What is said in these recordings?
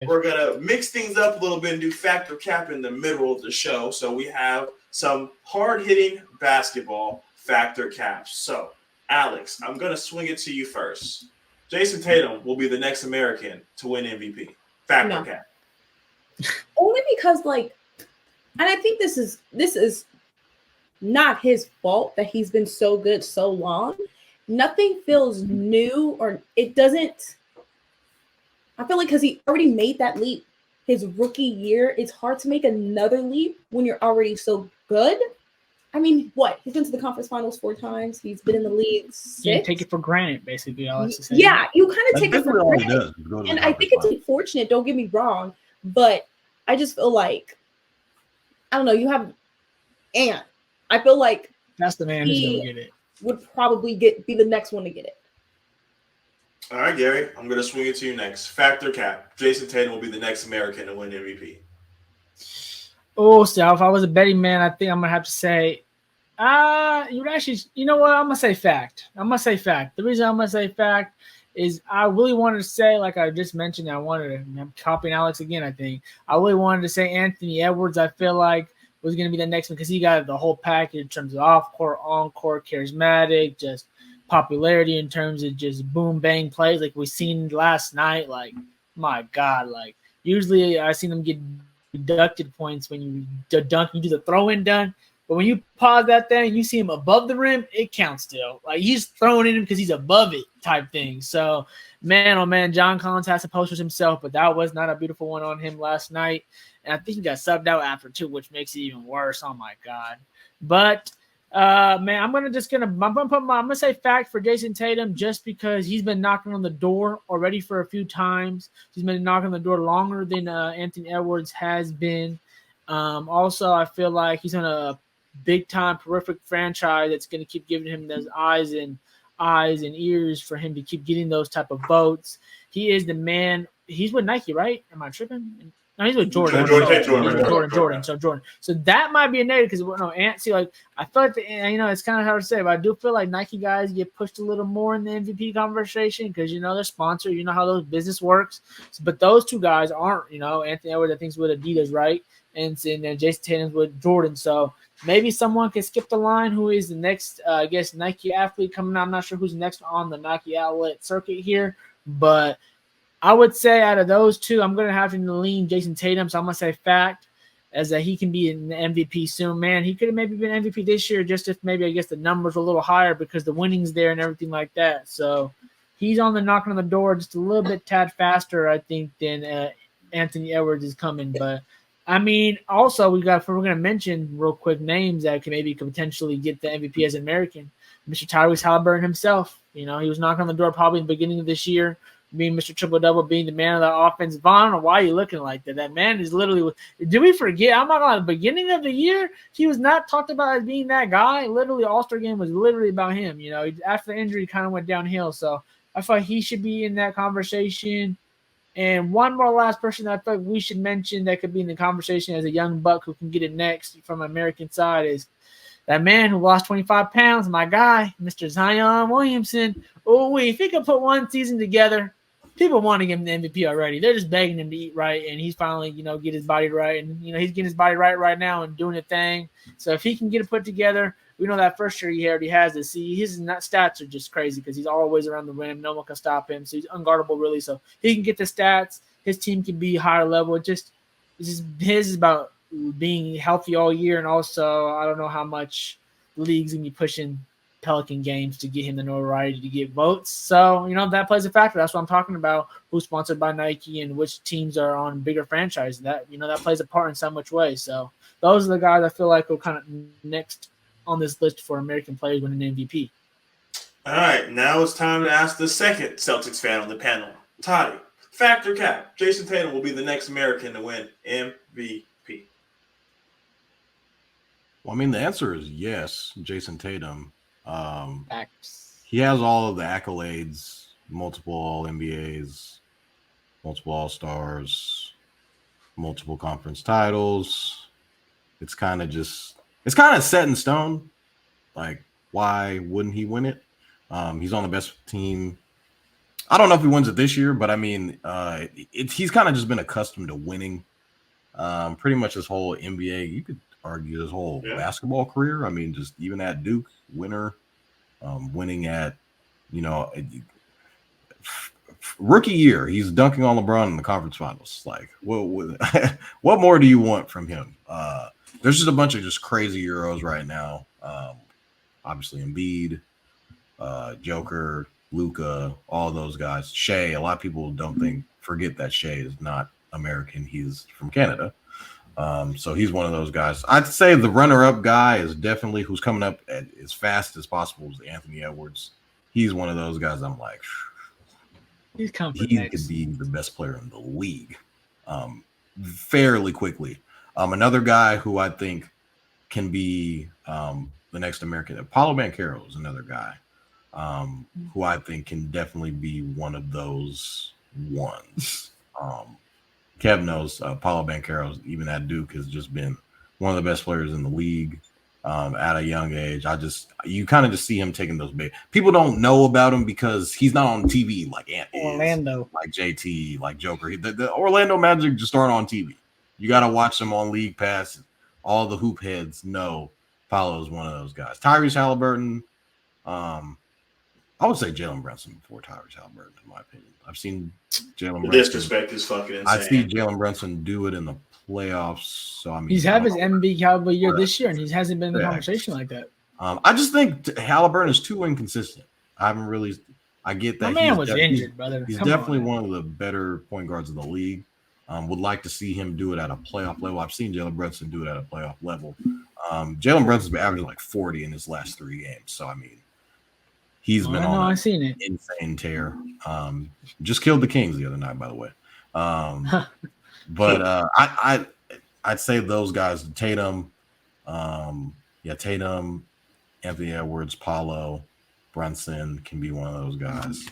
We're going to mix things up a little bit and do factor cap in the middle of the show. So we have some hard-hitting basketball factor caps. So, Alex, I'm going to swing it to you first. Jayson Tatum will be the next American to win MVP. Factor cap. Only because, like, and I think this is not his fault that he's been so good so long. Nothing feels new, or it doesn't. I feel like because he already made that leap his rookie year, it's hard to make another leap when you're already so good. I mean, what? He's been to the conference finals 4 times. He's been in the league 6. You take it for granted, basically. All that's to say. Yeah, you kind of take it for granted. And I think it's unfortunate, don't get me wrong, but I just feel like, I don't know, you have Ant. I feel like that's the man who's going to get it. Would probably be the next one to get it. All right, Gary, I'm going to swing it to you next. Factor cap. Jayson Tatum will be the next American to win MVP. Oh, so if I was a betting man, I think I'm going to have to say, you would actually, you know what? I'm going to say fact. The reason I'm going to say fact is I really wanted to say, like I just mentioned, I'm copying Alex again, I think. I really wanted to say Anthony Edwards, I feel like, was going to be the next one because he got the whole package in terms of off-court, on-court, charismatic, just popularity in terms of just boom bang plays like we seen last night. Like, my God, like usually I seen them get deducted points when you dunk, you do the throw-in done, but when you pause that thing, you see him above the rim, it counts still. Like he's throwing in him because he's above it type thing. So, man, oh man, John Collins has some posters himself, but that was not a beautiful one on him last night. And I think he got subbed out after too, which makes it even worse. Oh my God. But man, I'm gonna say fact for Jayson Tatum just because he's been knocking on the door already for a few times. He's been knocking on the door longer than Anthony Edwards has been. Also, I feel like he's on a big time terrific franchise that's gonna keep giving him those eyes and ears for him to keep getting those type of votes. He is the man. He's with Nike, right? Am I tripping? No, he's with Jordan. Jordan. So that might be a negative because Ant. See, like I feel like it's kind of hard to say, but I do feel like Nike guys get pushed a little more in the MVP conversation because they're sponsored. You know how those business works. But those two guys aren't. Anthony Edwards I think is with Adidas, right? And Jayson Tatum's with Jordan. So maybe someone can skip the line. Who is the next? I guess Nike athlete coming out. I'm not sure who's next on the Nike outlet circuit here, but I would say out of those two, I'm going to have to lean Jayson Tatum. So I'm going to say fact as that he can be an MVP soon. Man, he could have maybe been MVP this year just if maybe I guess the numbers were a little higher because the winning's there and everything like that. So he's on the knocking on the door just a little bit tad faster, I think, than Anthony Edwards is coming. But, I mean, also we're going to mention real quick names that could potentially get the MVP as an American. Mr. Tyrese Halliburton himself. He was knocking on the door probably in the beginning of this year. Being Mr. Triple-Double, being the man of the offense. Vaughn, I don't know why you're looking like that. That man is literally – did we forget? I'm not going to – the beginning of the year, he was not talked about as being that guy. Literally, All-Star game was literally about him. After the injury, kind of went downhill. So I thought he should be in that conversation. And one more last person that I thought we should mention that could be in the conversation as a young buck who can get it next from American side is that man who lost 25 pounds, my guy, Mr. Zion Williamson. Oh, if he could put one season together – people want to give him the MVP already. They're just begging him to eat right, and he's finally, get his body right. And, he's getting his body right now and doing a thing. So if he can get it put together, we know that first year he already has it. See, his stats are just crazy because he's always around the rim. No one can stop him. So he's unguardable, really. So he can get the stats. His team can be higher level. His is about being healthy all year. And also, I don't know how much the league's going to be pushing Pelican games to get him the notoriety to get votes. So, that plays a factor. That's what I'm talking about. Who's sponsored by Nike and which teams are on bigger franchises. That, that plays a part in so much way. So those are the guys I feel like are kind of next on this list for American players winning MVP. All right. Now it's time to ask the second Celtics fan on the panel. Toddy, fact or cap? Jayson Tatum will be the next American to win MVP. Well, I mean, the answer is yes, Jayson Tatum. He has all of the accolades, multiple All-NBAs, multiple All-Stars, multiple conference titles. It's kind of set in stone. Like, why wouldn't he win it? He's on the best team I don't know if he wins it this year, but I mean, he's kind of just been accustomed to winning. Pretty much his whole NBA, you could argue his whole basketball career. I mean, just even at Duke, winner, winning at, rookie year, he's dunking on LeBron in the conference finals. Like, what more do you want from him? There's just a bunch of just crazy Euros right now. Obviously, Embiid, Joker, Luka, all those guys. Shea, a lot of people forget that Shea is not American. He's from Canada. So he's one of those guys. I'd say the runner-up guy is definitely who's coming up as fast as possible is Anthony Edwards. He's one of those guys I'm like, he could be the best player in the league fairly quickly. Another guy who I think can be the next American, Paolo Banchero is another guy who I think can definitely be one of those ones. Kev knows Paolo Banchero, even at Duke, has just been one of the best players in the league at a young age. You kind of just see him taking those big. People don't know about him because he's not on TV like Ant Orlando, is, like JT, like Joker. The Orlando Magic just aren't on TV. You got to watch them on League Pass. All the hoop heads know Paolo is one of those guys. Tyrese Halliburton. I would say Jalen Brunson before Tyrese Halliburton, in my opinion. I've seen Jalen Brunson. Disrespect is fucking insane. I see Jalen Brunson do it in the playoffs. So I mean, he's had his MVP caliber year this year, and he hasn't been in the conversation like that. I just think Halliburton is too inconsistent. I get that. My man was injured, brother. He's definitely one of the better point guards in the league. Would like to see him do it at a playoff level. I've seen Jalen Brunson do it at a playoff level. Jalen Brunson's been averaging like 40 in his last 3 games. So I mean, he's been on an insane tear. Just killed the Kings the other night, by the way. But I'd say those guys, Tatum, Tatum, Anthony Edwards, Paolo, Brunson can be one of those guys.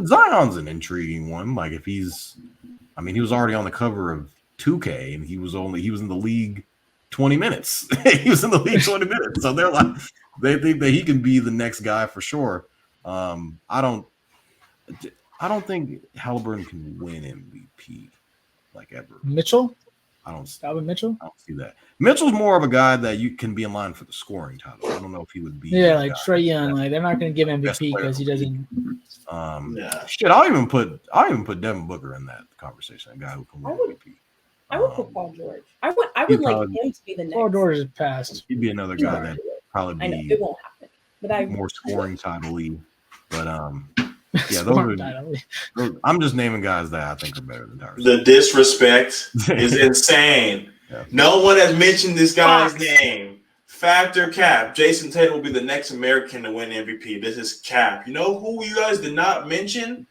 Zion's an intriguing one. Like he was already on the cover of 2K and he was in the league 20 minutes. He was in the league 20 minutes. So they're like, they think that he can be the next guy for sure. I don't think Halliburton can win MVP like ever. Mitchell? Donovan Mitchell? I don't see that. Mitchell's more of a guy that you can be in line for the scoring title. I don't know if he would be. Yeah, like Trae Young. Like they're not going to give MVP because he doesn't. Shit, I'll even put Devin Booker in that conversation. A guy who can win MVP. I would put Paul George. I would like him to be the next. Paul George is passed. He'd be another guy that probably be. I know it won't happen, but more scoring title-y. But yeah, I'm just naming guys that I think are better than Tyrese. The disrespect is insane. Yeah. No one has mentioned this guy's name. Factor Cap. Jayson Tatum will be the next American to win MVP. This is Cap. You know who you guys did not mention?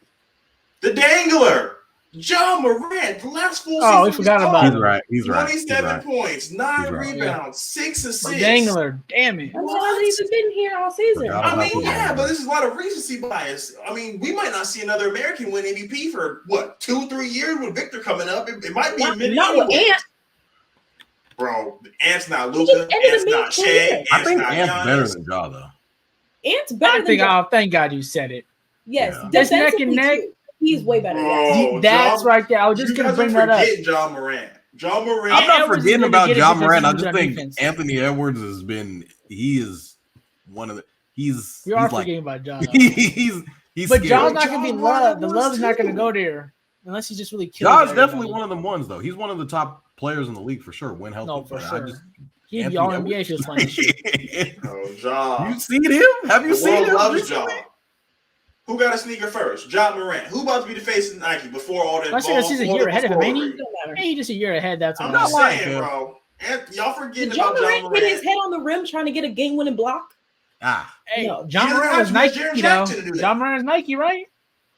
The Dangler. Ja Morant. The last full season. Oh, we forgot about him. He's right. 27 points, 9 rebounds, 6 assists. Dangler. Damn it. He's been here all season. I mean, yeah, but this is a lot of recency bias. I mean, we might not see another American win MVP for, 2-3 years with Victor coming up. It might be a minute. Not with Ant. Bro, Ant's not Luka. Ant's not Shea. I think Ant's better than Ja, though. Ant's better than Ja. Thank God you said it. Yes. Yeah. That's neck and neck. He's way better. Bro, that's right there. I was just going to bring that up. Ja Morant. I'm not forgetting about Ja Morant. I just think Anthony Edwards has been. He is one of the. You are forgetting about Ja. He's but Ja's not going to be loved. The love's not going to go there unless he just really kills. Ja's definitely one of them ones, though. He's one of the top players in the league for sure. When healthy, no, for sure. He'd be all NBA if he was playing shit. Ja. You seen him? Have you seen him? Loves Ja. Who got a sneaker first? Ja Morant. Who about to be the face of Nike before all that? He's a year ahead of him, ain't he? He's just a year ahead. That's what I'm not saying, bro. And y'all forgetting about Ja Morant. Hit his head on the rim trying to get a game-winning block. Hey, Ja Morant was Nike, though. Ja Morant is Nike, right?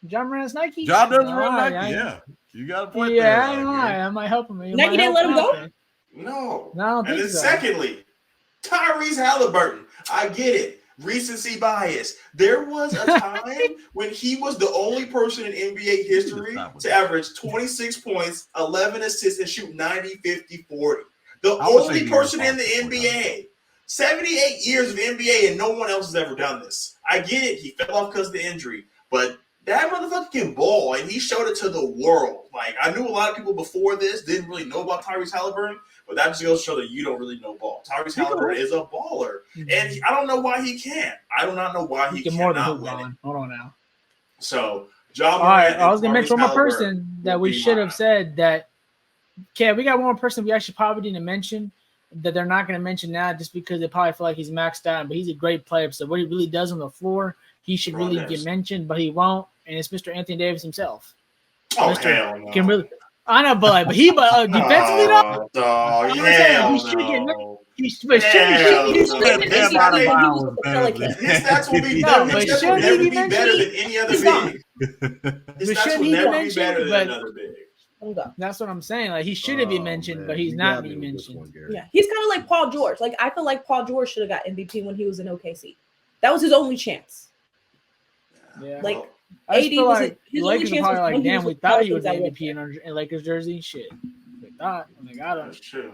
Ja Morant's Nike. Ja does run Nike, yeah. You got a point there. Yeah, I ain't lying. I might help him. Nike didn't let him go? No. And then secondly, Tyrese Halliburton. I get it. Recency bias. There was a time when he was the only person in NBA history to average 26 points, 11 assists, and shoot 90, 50, 40. The only person in the NBA. 78 years of NBA, and no one else has ever done this. I get it. He fell off because of the injury, but that motherfucker can ball, and he showed it to the world. Like, I knew a lot of people before this didn't really know about Tyrese Halliburton, but that just goes to show that you don't really know ball. Tyrese Halliburton is a baller, and I don't know why he can't. I do not know why he cannot win it. Hold on now. So, John. All right, I was gonna mention one more person that we should have said that. Okay, we got one more person we actually probably didn't mention that they're not going to mention now just because they probably feel like he's maxed out, but he's a great player. So what he really does on the floor, he should really get mentioned, but he won't. And it's Mr. Anthony Davis himself. Oh, hell no. Can really, I know, but defensively though, dog, he should get mentioned. His stats will be never be better than any other big. His stats will never be better than another big. That's what I'm saying. Like, he shouldn't be mentioned, but he's not being mentioned. Yeah, he's kind of like Paul George. Like, I feel like Paul George should have got MVP when he was in OKC. That was his only chance. Yeah, like I just feel like his Lakers only are probably chance like, damn, we thought he was the MVP in Lakers jersey. Shit, they thought when they got him. That's true.